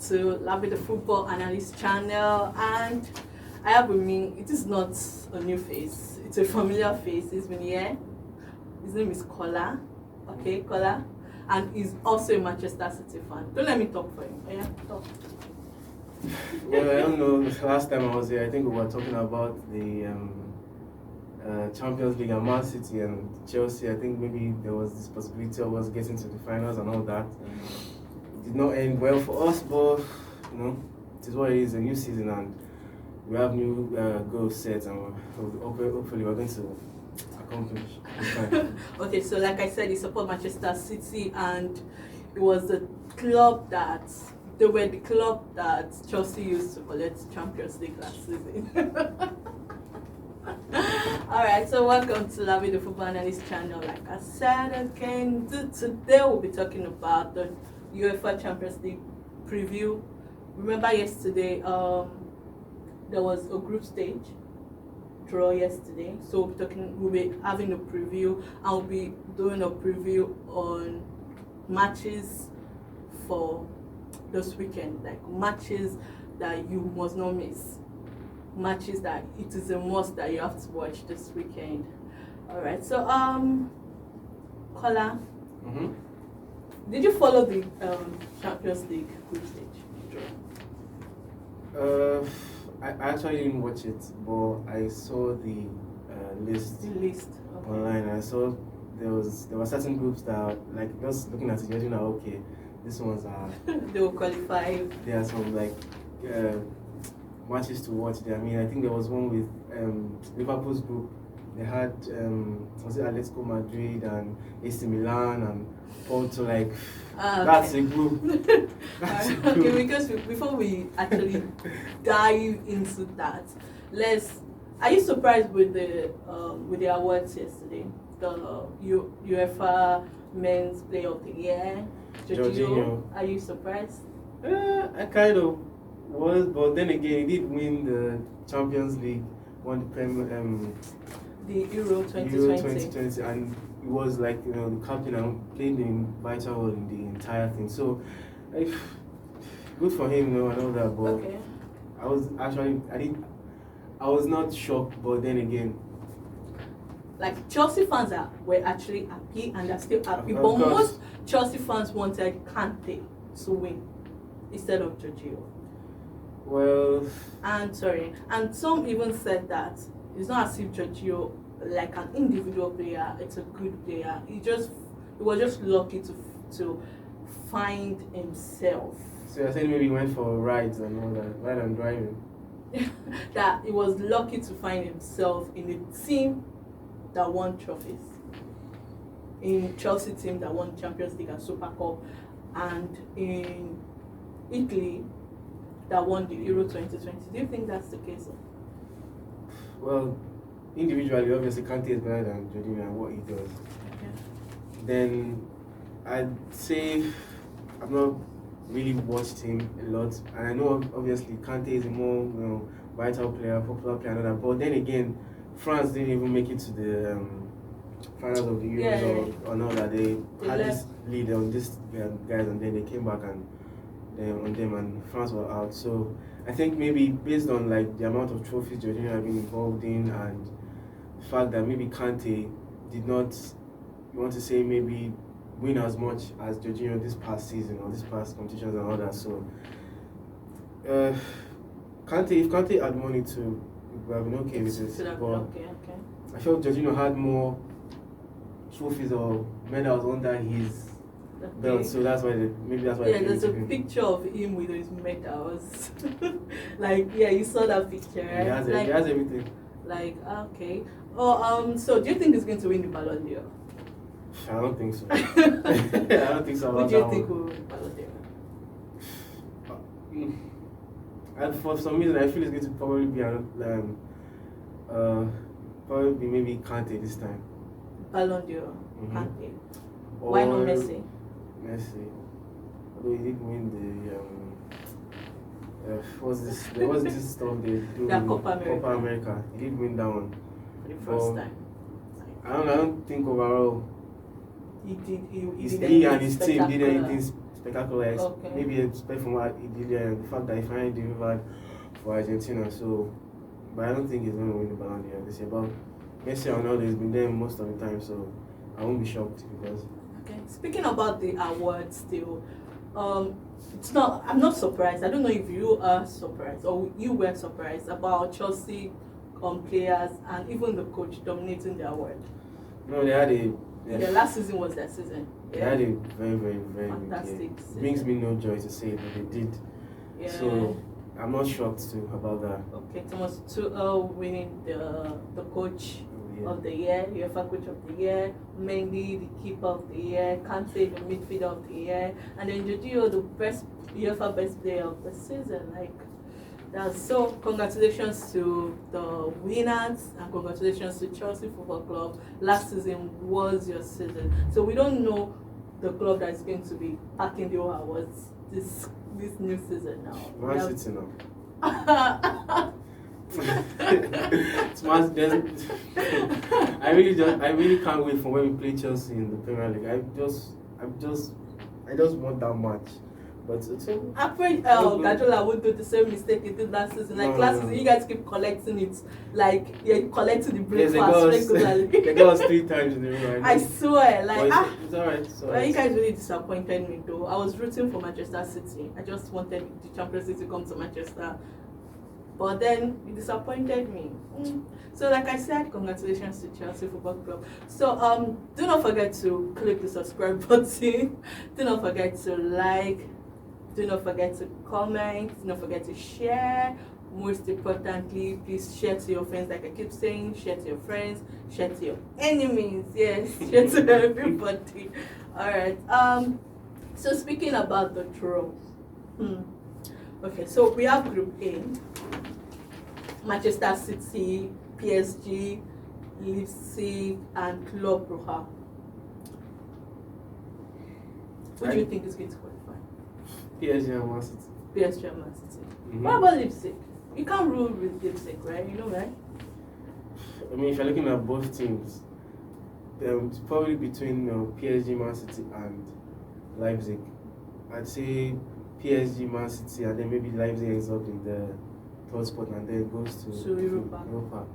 to Lavi the Football Analyst channel, and I have with me, it is not a new face, it's a familiar face. He's been here. His name is Kola. Okay, Kola. And he's also a Manchester City fan. Don't let me talk for him. Oh, yeah, talk. Well, I don't know. Last time I was here, I think we were talking about the Champions League and Man City and Chelsea. I think maybe there was this possibility of us getting to the finals and all that. It did not end well for us, but you know, it is what it is. A new season and we have new goals set, and hopefully we're going to accomplish this time. Okay, so like I said, he support Manchester City, and it was the club that Chelsea used to collect Champions League last season. Alright, so welcome to Lavi the Football Analyst channel. Like I said again, today we'll be talking about the Uefa Champions League preview. Remember yesterday, there was a group stage draw yesterday, so we'll be having a preview. I'll be doing a preview on matches for this weekend, like matches that you must not miss, matches that it is a must that you have to watch this weekend. All right, so Kola, did you follow the Champions League group stage draw? I actually didn't watch it, but I saw the list Okay. online. I saw there were certain groups that, like, just looking at it, you're like, okay, these ones are They will qualify. there are some like matches to watch there. I mean, I think there was one with Liverpool's group. They had was it Atletico Madrid and AC Milan and Porto. Like that's a group. That's a group. Okay, because before we actually dive into that, are you surprised with the awards yesterday? The UEFA Men's Player of the Year, Jorginho. Are you surprised? I kind of was, but then again, he did win the Champions League, won the Premier, the Euro 2020. Euro 2020, and he was like, you know, the captain and played a vital role in the entire thing. So, like, good for him, you know, and all that. But Okay. I was not shocked, but then again, like Chelsea fans were actually happy, and they're still happy. Of But course. most Chelsea fans wanted Kante to win instead of Jorginho. well, And some even said that it's not as if Jorginho, like an individual player, it's a good player. He was just lucky to find himself. so you're saying maybe he went for rides and all that, rather than driving. That he was lucky to find himself in a team that won trophies. In Chelsea team that won Champions League and Super Cup, and in Italy that won the Euro 2020. Do you think that's the case? Well, individually, obviously, Kante is better than Jorginho and what he does. Okay. Then I'd say I've not really watched him a lot, and I know obviously Kante is a more, you know, vital player, popular player, and all that. But then again, France didn't even make it to the finals of the Euros or not that they had this lead on these guys, and then they came back and on them, and France were out. So I think maybe based on like the amount of trophies Jorginho have been involved in, and the fact that maybe Kante did not, you want to say, maybe win as much as Jorginho this past season or this past competitions and all that. So if Kante had money to, we have been okay with it. But Okay. I felt Jorginho had more trophies or medals under his belt, so that's why maybe that's why. Yeah, there's a picture of him with his medals. Like, yeah, you saw that picture, right? He has everything. Like, okay. Oh, so do you think he's going to win the Ballon d'Or? I don't think so. I don't think so. Who do you think will win the Ballon d'Or? And for some reason, I feel it's going to probably be maybe Kante this time. Ballon d'Or, Mhm. Kante. Why not Messi? Messi. Although he did win there was this stuff they do The in Copa America. He did win that one. For the first time. I don't think overall He did he anything and his team did spectacular. anything spectacular. Okay. Maybe expect from what he did and the fact that he finally delivered for Argentina. So, but I don't think he's going to win the Ballon d'Or this year. But Messi and Ronaldo has been there most of the time, so I won't be shocked because. Okay. Speaking about the awards, still, it's not. I'm not surprised. I don't know if you are surprised or you were surprised about Chelsea players and even the coach dominating the award. No, they had a. Yeah, last season was their season. They had a very, very, very fantastic good year. season. Brings me no joy to say it, but they did. Yeah. So I'm not shocked too about that. Okay, Thomas Tuchel winning the coach of the year, UEFA coach of the year, Mendy the keeper of the year, Kante the midfielder of the year, and then Jorginho the best UEFA best player of the season. Like that. So congratulations to the winners and congratulations to Chelsea Football Club. Last season was your season, so we don't know the club that is going to be packing the awards this new season now. Man City now. It's I really can't wait for when we play Chelsea in the Premier League. I just want that match. But it's afraid Gajola would do the same mistake he did last season. Like last season, you guys keep collecting it, like you're collecting the breakfast regularly. They got us 3 times in the room. I swear, like it's alright. Well, you guys really disappointed me though. I was rooting for Manchester City. I just wanted the Champions League to come to Manchester. But then you disappointed me. So like I said, congratulations to Chelsea Football Club. So do not forget to click the subscribe button. Do not forget to like. Do not forget to comment. Do not forget to share. Most importantly, please share to your friends. Like I keep saying, share to your friends, share to your enemies. Yes, share to everybody. All right. So speaking about the draw. Okay, so we have Group A. Manchester City, PSG, Leipzig, and Club Brugge. What do you think is going to qualify? PSG and Man City. PSG and Man City. What about Leipzig? You can't rule with Leipzig, right? You know, right? I mean, if you're looking at both teams, it's probably between PSG, Man City, and Leipzig. I'd say PSG, Man City, and then maybe Leipzig ends up in the third spot and then goes to Europa.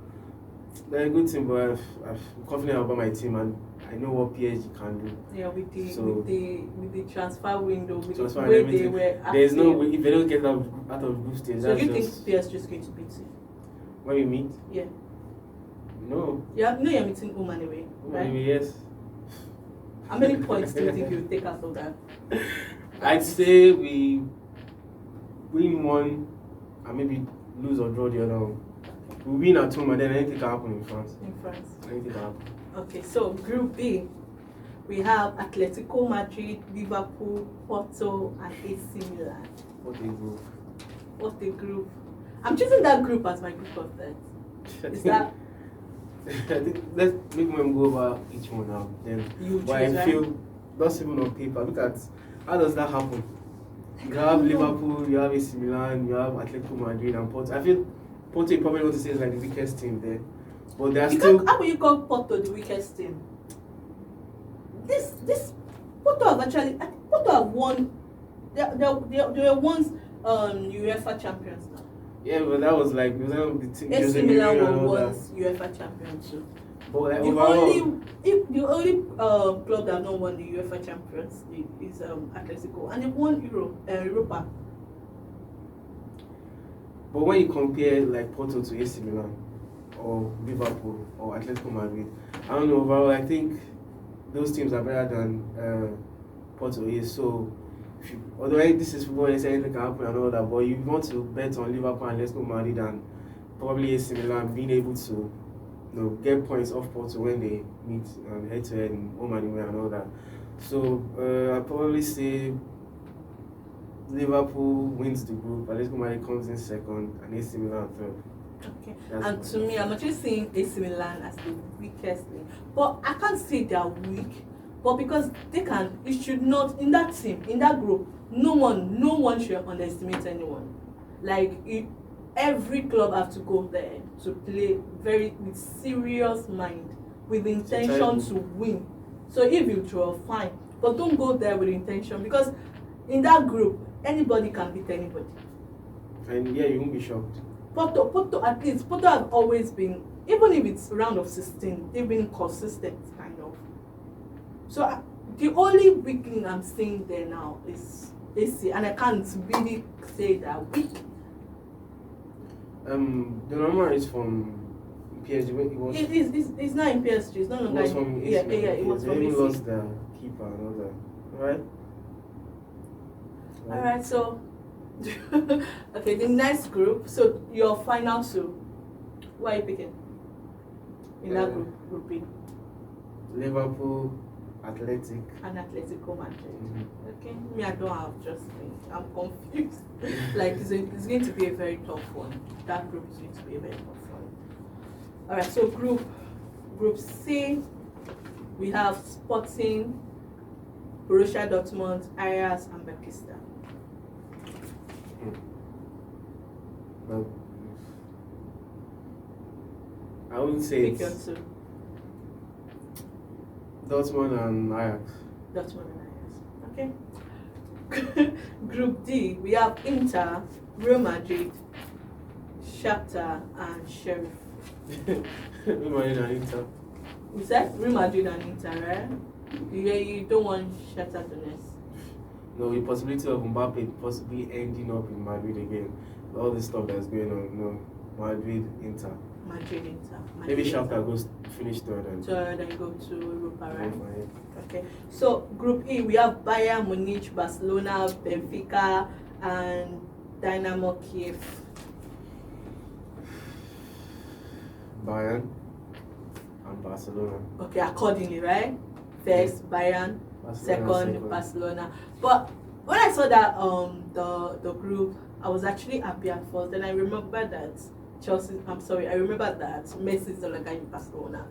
They're a good team, but I'm confident about my team and I know what PSG can do. Yeah, with the transfer window, with transfer the way they were active. There's no way, if they don't get out of group stage. So do you think PSG is going to beat it? When we meet? Yeah. No. Yeah, you're meeting home anyway, right? Yes. How many points do you think you'll take out of that? I'd say we win one and maybe lose or draw the other one. We win at home and then anything can happen in France. Anything can happen. Okay, so Group B, we have Atletico Madrid, Liverpool, Porto, and AC Milan. What a group. What a group. I'm choosing that group as my group of death. Is that? I think let's make them go over each one now. Then I feel not even on paper. Look at how does that happen? You have Liverpool, you have AC Milan, you have Atletico Madrid and Porto. I feel Porto you probably want to say is like the weakest team there. But they are still. How will you call Porto the weakest team? This Porto have won. They were once UEFA champions now. Yeah, but that was like the team. AC Milan were once UEFA champions too. But like the only club that have not won the UEFA Champions League is Atletico, and they've won Europa. But when you compare like Porto to AC Milan or Liverpool or Atletico Madrid, I don't know. Overall, I think those teams are better than Porto is. So, although this is football, anything can happen and all that, but you want to bet on Liverpool and Atletico Madrid and probably AC Milan being able to get points off Porto when they meet head to head in home and away and all that. So I'll probably say Liverpool wins the group, Atletico Madrid comes in second, and AC Milan third. Okay. And to me, I'm actually seeing AC Milan as the weakest link. But I can't say they are weak. But because it should not, in that team, in that group, no one should underestimate anyone. Like, every club have to go there to play with serious mind, with the intention to win. So if you draw, fine. But don't go there with intention, because in that group, anybody can beat anybody. And yeah, you won't be shocked. Porto, at least Porto have always been, even if it's round of 16, they've been consistent kind of. So the only weak thing I'm seeing there now is AC, and I can't really say that weak. Donnarumma is from PSG. It's not in PSG. It's no longer. It was from AC. It was They from even AC. lost the keeper and all that. Right? All right. So, okay, the next group. So your final two. What are you picking? In that group B. Liverpool, Athletic. And Atletico Madrid. Mm-hmm. Okay. Me, I don't have just think. I'm confused. Like it's going to be a very tough one. That group is going to be a very tough one. All right. So group C, we have Sporting, Borussia Dortmund, Ajax, and Besiktas. But I wouldn't say Pick your it's two. Dortmund and Ajax. Dortmund and Ajax. Okay. Group D, we have Inter, Real Madrid, Shakhtar, and Sheriff. Real Madrid and Inter. We said Real Madrid and Inter, right? You don't want Shakhtar Donetsk. No, the possibility of Mbappe possibly ending up in Madrid again. All this stuff that's going on. No, Madrid, Inter. Madrid, Inter. Maybe Shakhtar goes finish third and Then go to Europa, right? Right. Okay. So Group E, we have Bayern Munich, Barcelona, Benfica, and Dynamo Kiev. Bayern and Barcelona. Okay, accordingly, right? First Bayern, second Barcelona. But when I saw that the group, I was actually happy at first. Then I remember that I remember that Messi is no longer in Barcelona.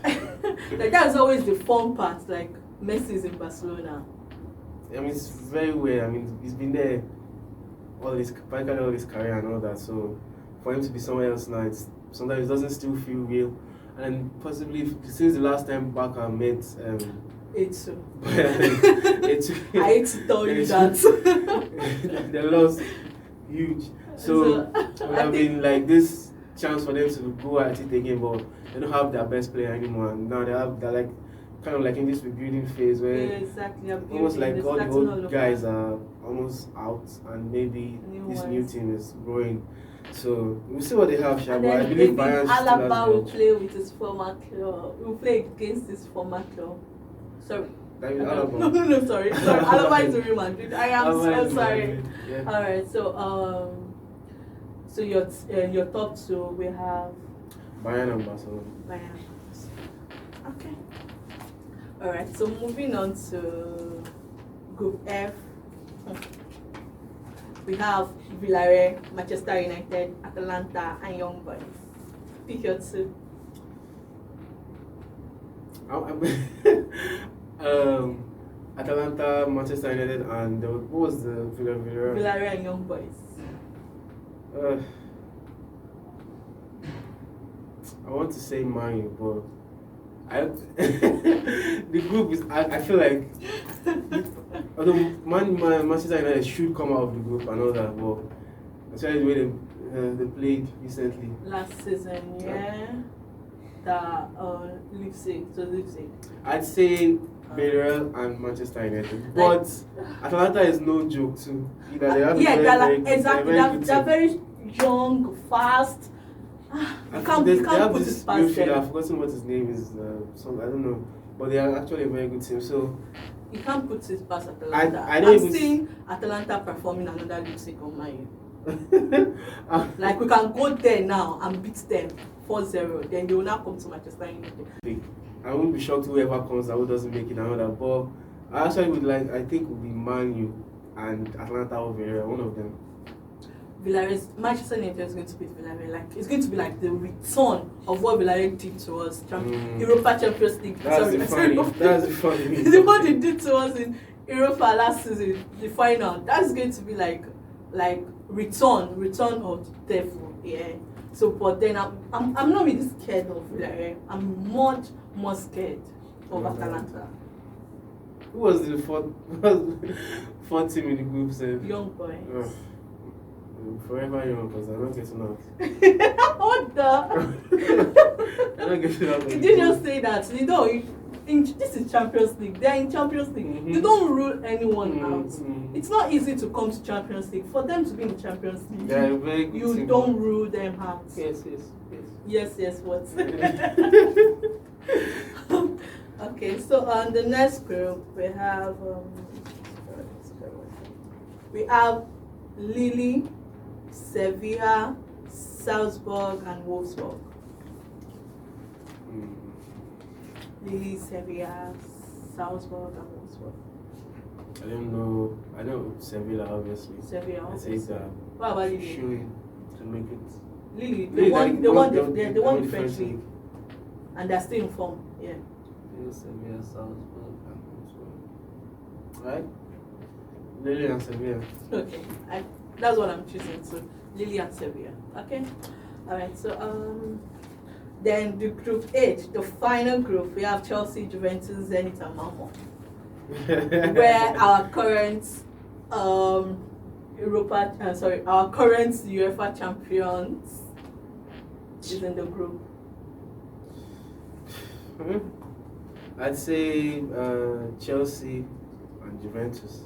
Like that's always the fun part. Like Messi is in Barcelona. I mean, it's very weird. I mean, he's been there practically all his career and all that. So for him to be somewhere else now, sometimes it doesn't still feel real. And possibly since the last time back I met, It's I hate to tell you that. the loss huge. So would have been like this chance for them to go at it again, but they don't have their best player anymore. And now they're like kind of like in this rebuilding phase where exactly. almost like all the old guys are almost out and maybe this new team is growing. So we'll see what they have, Sha, but I believe Bayern Alaba will play with his former club. Will play against his former club. Sorry. Alaba. No, sorry. Alaba is a Real Madrid. I am so sorry. Yeah. All right. So your top two, we have Bayern and Barcelona. Bayern. Okay. All right. So moving on to Group F. We have Villarreal, Manchester United, Atalanta, and Young Boys. Pick your two. Atalanta, Manchester United, and what was the Villarreal? Villarreal and Young Boys. I want to say Man U, but the group is. I feel like although Manchester United should come out of the group and all that, but especially the way they played recently. Last season, yeah. The Leipzig. I'd say Villarreal and Manchester United, but Atalanta is no joke too. Either they have they're very young, fast. You can't put it past them. I've forgotten what his name is. I don't know, but they are actually a very good team. So you can't put it past Atalanta. I've seen Atalanta performing another Leipzig on my like we can go there now and beat them 4-0. Then they will not come to Manchester United. I won't be shocked whoever comes out who doesn't make it another. But I actually would like. I think it would be Man U and Atlanta or Villarreal, one of them. Manchester United is going to beat Villarreal. Like it's going to be like the return of what Villarreal did to us. Europa Champions League. That's the funny. The what they did to us in Europa last season, the final. That's going to be like return of devil. Yeah. So, but then I'm not really scared of Villarreal. I'm much more scared of Atalanta. Who was the fourth team in the group? Said Young boys. Forever young, because I'm not getting out. What the? I'm not getting out. Did you just say that? You know, this is Champions League. They're in Champions League. Mhm. You don't rule anyone out. Mhm. It's not easy to come to Champions League. For them to be in the Champions League, They're a very good you team. don't rule them out. Yes. Yes, what? Okay, so on the next group we have Lille, Sevilla, Salzburg, and Wolfsburg. Lille, Sevilla, Salzburg, and Wolfsburg. I don't know. I know Sevilla, obviously. Sevilla. I say that. What about Lille? Showing to make it. Lille, Lille, they won the the French league, and they're still in form. Yeah. Sevilla, Salzburg, and Wolfsburg. Right? Lille and Sevilla. Okay, that's what I'm choosing. So Lille and Sevilla. Okay. All right. So then the group H, the final group, we have Chelsea, Juventus, Zenit, and Malmo. Where our current our current UEFA champions is in the group. I'd say Chelsea and Juventus.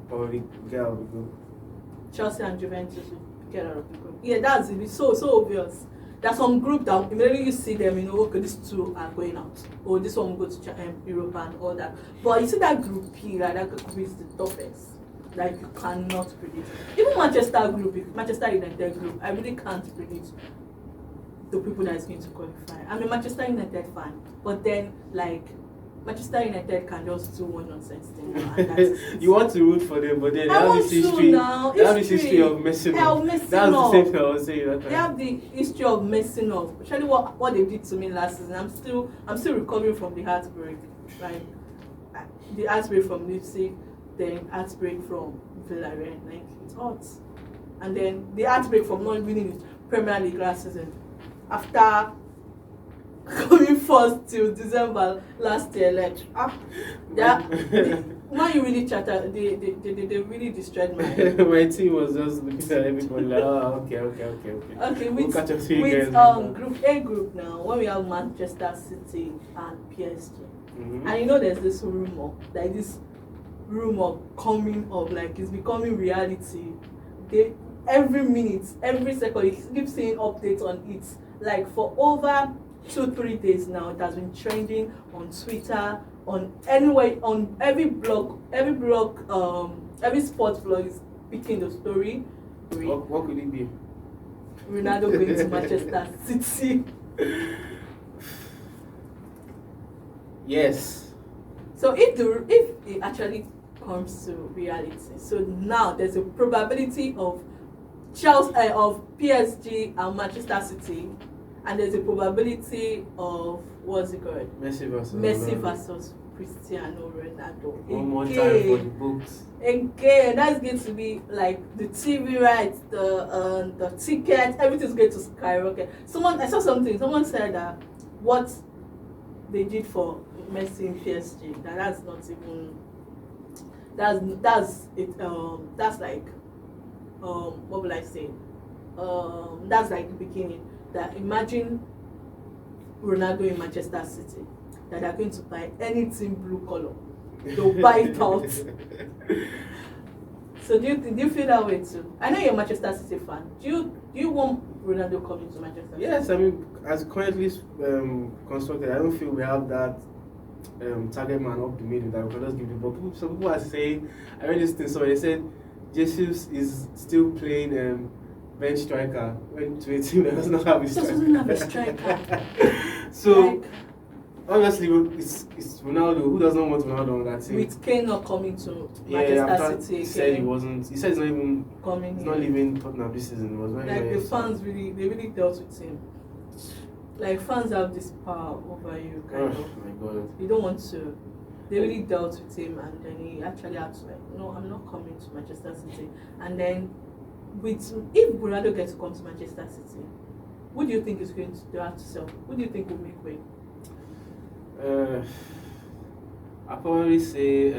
Probably get out of the group. Chelsea and Juventus will get out of the group. Yeah, that's it. It's so obvious. There's some group that immediately you see them, you know, okay, these two are going out, or this one will go to Europe and all that. But you see that group P, like that group is the toughest. Like you cannot predict. Even Manchester United group, I really can't predict the people that is going to qualify. I'm a Manchester United fan, but then like Manchester United can just do one nonsense thing. And that's it. You want to root for them, but then they have this history. They have this history of messing up. That's the same thing I was saying that time. They have the history of messing up. Especially what they did to me last season. I'm still recovering from the heartbreak. Like the heartbreak from Leipzig, then heartbreak from Villarreal. Like it's hot. And then the heartbreak from not winning the Premier League last season. After coming first till December last year, like when you really chatter, they really destroyed my my team was just looking at everybody like, oh, okay. Okay, We'll with catch up to you guys group A group now, when we have Manchester City and PSG. Mm-hmm. And you know there's this rumor coming up, like it's becoming reality. Every minute, every second, you keep seeing updates on it. Like for over 2-3 days now, it has been trending on Twitter, on anyway, on every blog, every sports blog is picking the story. What could it be? Ronaldo going to Manchester City. Yes. So if it actually comes to reality, so now there's a probability of PSG and Manchester City, and there's a probability of what's it called? Messi versus Cristiano Ronaldo. One more time for the books. Again, that's going to be like the TV rights, the tickets, everything's going to skyrocket. I saw something. Someone said that what they did for Messi in PSG, that's not even. That's it. That's like what will I say? That's like the beginning. That imagine Ronaldo in Manchester City, that they're going to buy anything blue color, they'll buy it out. So do you feel that way too? I know you're a Manchester City fan. Do you want Ronaldo coming to Manchester City? Yes, I mean, as currently constructed, I don't feel we have that target man up the middle that we can just give the ball. Some people are saying, I read this thing, so they said Jesus is still playing bench striker when to a team that does not have a striker. Doesn't have a striker. So like, obviously it's Ronaldo. Who does not want Ronaldo on that team? With Kane not coming to Manchester Manchester City, he said he wasn't. He said he's not even coming. He's not leaving Tottenham this season. It was very, like very the fans really dealt with him. Like fans have this power over you, kind of. My God. You don't want to. They really dealt with him, and then he actually had to like, no, I'm not coming to Manchester City. And then if Ronaldo gets to come to Manchester City, who do you think is going to have to sell? Who do you think will make way? I probably say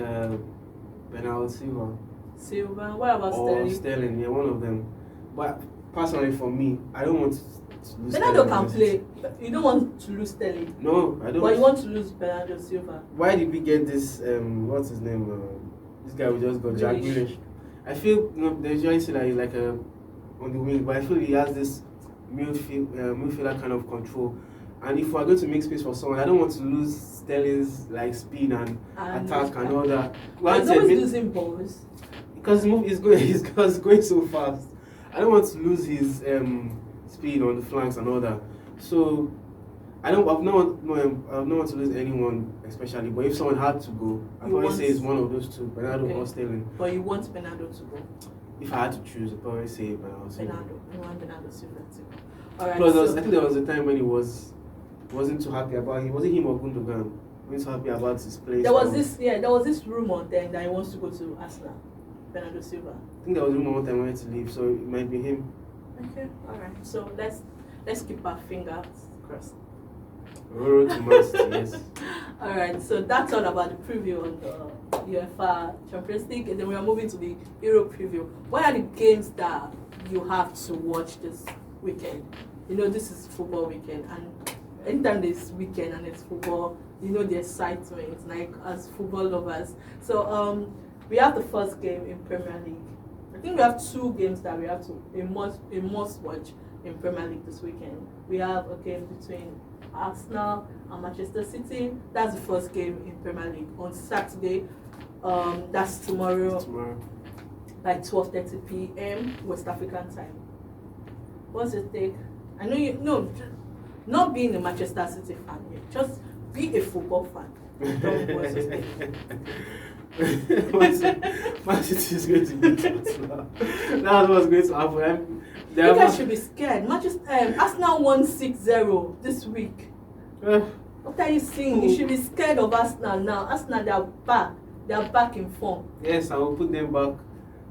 Bernardo Silva Silva. What about or Sterling? Sterling. Yeah, one of them. But personally, for me, I don't want to lose Bernardo Sterling. can play. You don't want to lose Sterling. No, I don't. But you want to lose Bernardo Silva. Why did we get this? What's his name? This guy we just got, Jack Grealish. I feel they usually say that he's like a on the wing, but I feel he has this midfielder kind of control. And if we're going to make space for someone, I don't want to lose Sterling's like speed and attack and all that. He's always losing balls. Because he's going so fast. I don't want to lose his speed on the flanks and all that. So I've not want to lose anyone especially. But if someone had to go, I'd probably say it's one of those two, Bernardo or Sterling. But you want Bernardo to go? If I had to choose, I'd probably say Bernardo. You want Bernardo Silva too. All right. Plus, I think there was a time when he wasn't too happy about. It wasn't him or Gundogan. He wasn't happy about his place. There was this rumor then that he wants to go to Arsenal. Bernardo Silva. I think there was a rumor one time he wanted to leave, so it might be him. Okay. All right. So let's keep our fingers crossed. Road to Man City, yes. Alright, so that's all about the preview on the UEFA Champions League, and then we are moving to the Euro preview. What are the games that you have to watch this weekend? You know, this is football weekend, and anytime there's weekend and it's football, you know the excitement, like as football lovers. So we have the first game in Premier League. I think we have two games that we have to a must watch in Premier League this weekend. We have a game between Arsenal and Manchester City. That's the first game in Premier League on Saturday. That's tomorrow. By 12:30 p.m. West African time. What's your take? I know not being a Manchester City fan yet, just be a football fan. What's your take? Man City is going to beat Arsenal. That's what's going to happen. You guys should be scared. Arsenal won 6-0 this week. What are you saying? You should be scared of Arsenal now. Arsenal, they are back. They are back in form. Yes, I will put them back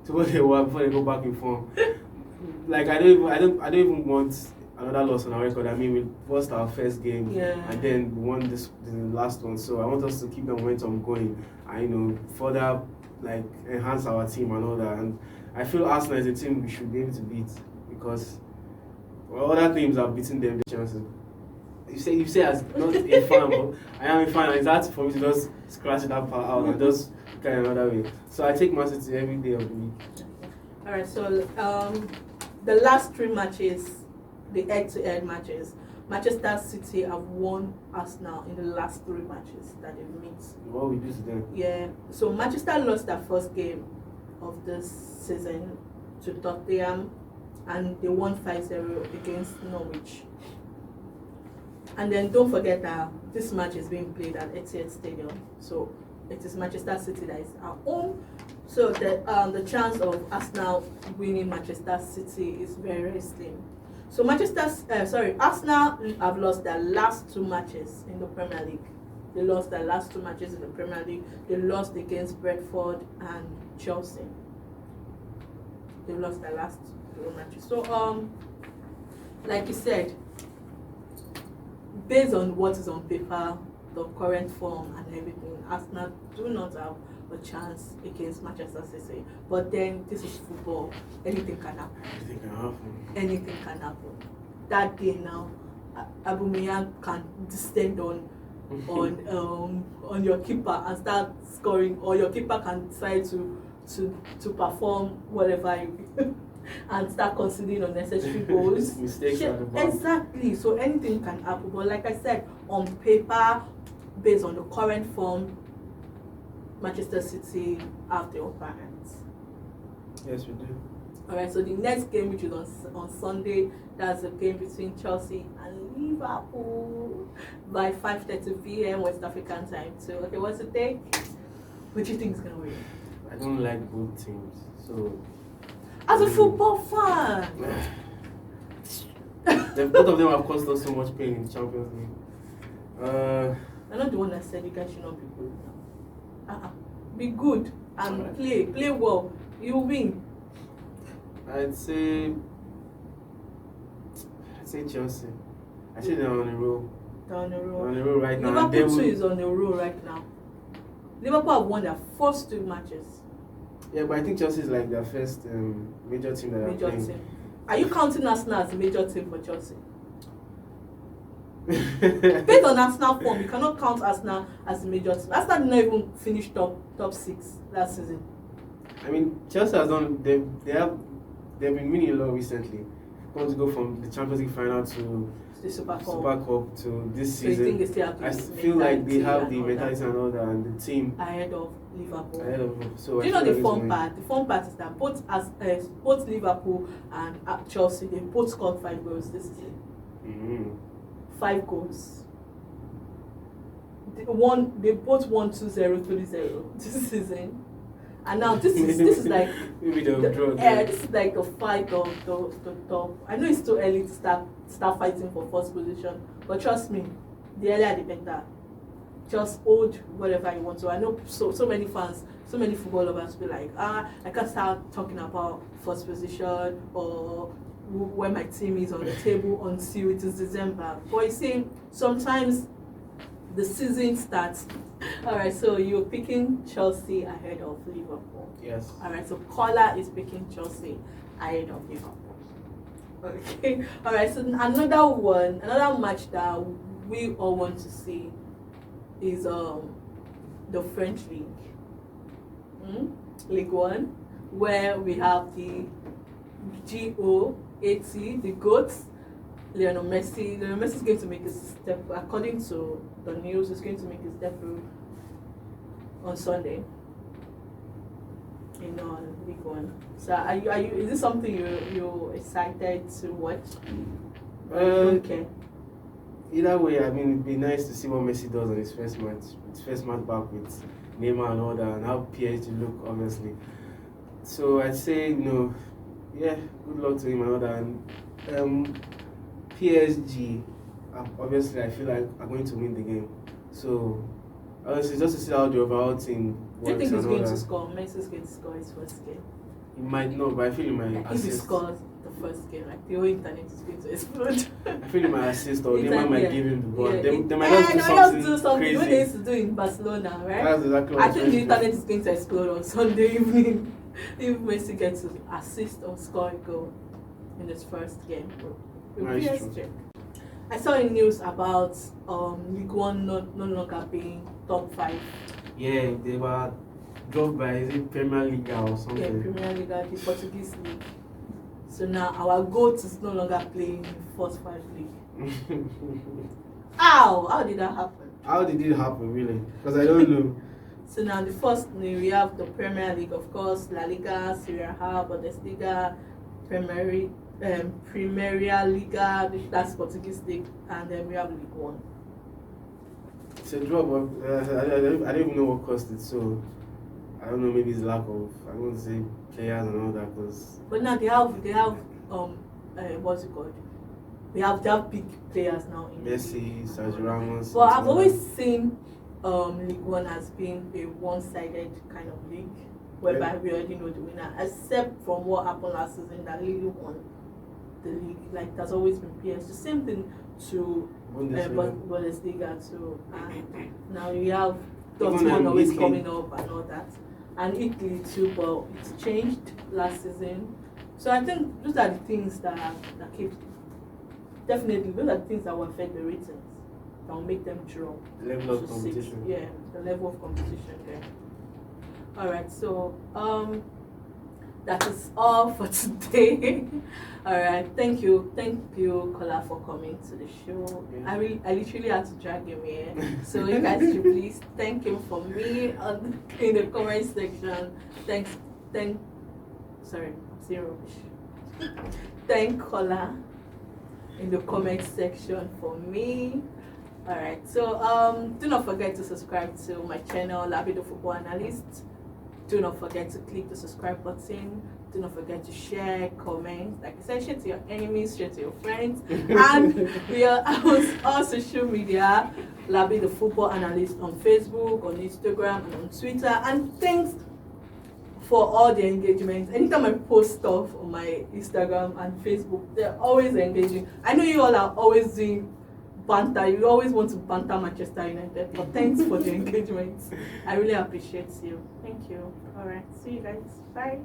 to what they were before they go back in form. Like I don't even want another loss on our record. I mean, we lost our first game, and then we won the last one. So I want us to keep the momentum going, and further like enhance our team and all that. And I feel Arsenal is a team we should be able to beat because other teams are beating them the chances. You say as not a fan, but I am a fan. It's hard for me to just scratch that part out and just kind of another way. So I take Man City every day of the week. All right. So the last three matches, the head-to-head matches, Manchester City have won Arsenal in the last three matches that they've met. What we do to them? Yeah. So Manchester lost their first game of this season to Tottenham, and they won 5-0 against Norwich. And then don't forget that this match is being played at Etihad Stadium. So it is Manchester City that is at home. So the chance of Arsenal winning Manchester City is very, very slim. So Arsenal have lost their last two matches in the Premier League. They lost their last two matches in the Premier League. They lost against Brentford and Chelsea. They lost their last two matches. So like you said, based on what is on paper, the current form and everything, Arsenal do not have a chance against Manchester City. But then this is football. Anything can happen. Anything can happen. That day now, Aubameyang can descend on your keeper and start scoring, or your keeper can decide to perform whatever and start conceding unnecessary goals. Mistakes at the back. Exactly. So anything can happen. But like I said, on paper, based on the current form, Manchester City have the upper hand. Yes, we do. Alright, so the next game, which is on Sunday, that's a game between Chelsea and Liverpool by 5:30 p.m. West African time. So, okay, what's the take? What do you think is going to win? I don't like both teams, so... As a football fan! Both of them have caused us so much pain in the Champions League. I'm not the one that said you guys should not be good now. Be good and play well. You win. I'd say Chelsea. I say they're on the roll. They're on the roll. They're on the roll right now. Liverpool too is on the roll right now. Liverpool have won their first 2 matches. Yeah, but I think Chelsea is like their first major team that are Major playing. team. Are you counting Arsenal as a major team for Chelsea? Based on Arsenal form, you cannot count Arsenal as a major team. Arsenal did not even finish top 6 last season. I mean, Chelsea has done. They've been winning a lot recently. Want to go from the Champions League final to The Super Cup to this So you season. think they still have I the feel like they have the all mentality that and all that, and the team ahead of Liverpool? ahead of them. So Do you I know feel the like fun part? The fun part is that both Liverpool and Chelsea, they both scored 5 goals this season. Mm-hmm. 5 goals. They both won 2-0, 3-0 this season. And now this is like Maybe they'll draw. this is like the fight of the top. I know it's too early to start fighting for first position, but trust me, the earlier the better. Just hold whatever you want to. I know so many fans, so many football lovers be like, I can't start talking about first position or where my team is on the table until it is December. But you see, sometimes the season starts. Alright, so you're picking Chelsea ahead of Liverpool. Yes. Alright, so Kola is picking Chelsea ahead of Liverpool. Okay. Alright, so another match that we all want to see is the French League. League 1, where we have the GOAT, the GOATs, Lionel Messi. Lionel Messi is going to make his step, according to the news, he's going to make his debut on Sunday in League 1. So are you is this something you're excited to watch? Okay. Either way, I mean, it'd be nice to see what Messi does on his first match back with Neymar and all that, and how PSG look, obviously. So I'd say, good luck to him and all that. And PSG, obviously, I feel like are going to win the game. So obviously, just to see how the overall team works. Do you think he's and all going that. to score? Messi's going to score his first game. He might not, but I feel he might If he assist. scores the first game, like the whole internet is going to explode. I feel he might assist, or Internet, Neymar might give him the ball. yeah, They might just do something crazy. What they used to do in Barcelona, right? That's exactly what I I'm think the trying to internet is going to explode on Sunday evening if Messi gets to assist or score a goal in his first game. With Nice, PSG. I saw in news about League 1 no longer being top 5. Yeah, they were dropped by, is it Premier League or Yeah, something? Premier League, the Portuguese league. So now our GOAT is no longer playing in first 5 league. How did that happen? How did it happen, really? Because I don't know. So now the first we have the Premier League, of course, La Liga, Serie A, Bundesliga, Primeira Liga, that's Portuguese league, and then we have League 1. It's a drop, but I don't even know what caused it, so I don't know, maybe it's lack of, I don't want to say players and all that, because... But now they have what's it called? They have big players now in Messi, Sergio Ramos... Well, I've always seen League 1 as being a one-sided kind of league, whereby we already know the winner, except from what happened last season that Lille won the league. Like, there's always been PSG. The same thing to Bundesliga too. And now you have Dortmund always coming up and all that. And Italy too, but it's changed last season. So I think those are the things that keep... Definitely, those are the things that will affect the ratings. That will make them drop. The level of competition. Yeah, the level of competition there. Alright, so that is all for today. Alright, thank you, Kola, for coming to the show. Yeah. I literally had to drag him here. So you guys should please thank him for me in the comment section. Thank Kola in the comment section for me. Alright, so do not forget to subscribe to my channel, Labi the Football Analyst. Do not forget to click the subscribe button. Do not forget to share, comment. Like I said, share to your enemies, share to your friends. And we are on all social media, Labi the Football Analyst on Facebook, on Instagram, and on Twitter. And thanks for all the engagement. Anytime I post stuff on my Instagram and Facebook, they're always engaging. I know you all are always doing banter. You always want to banter Manchester United. But thanks for the engagement. I really appreciate you. Thank you. All right. See you guys. Bye.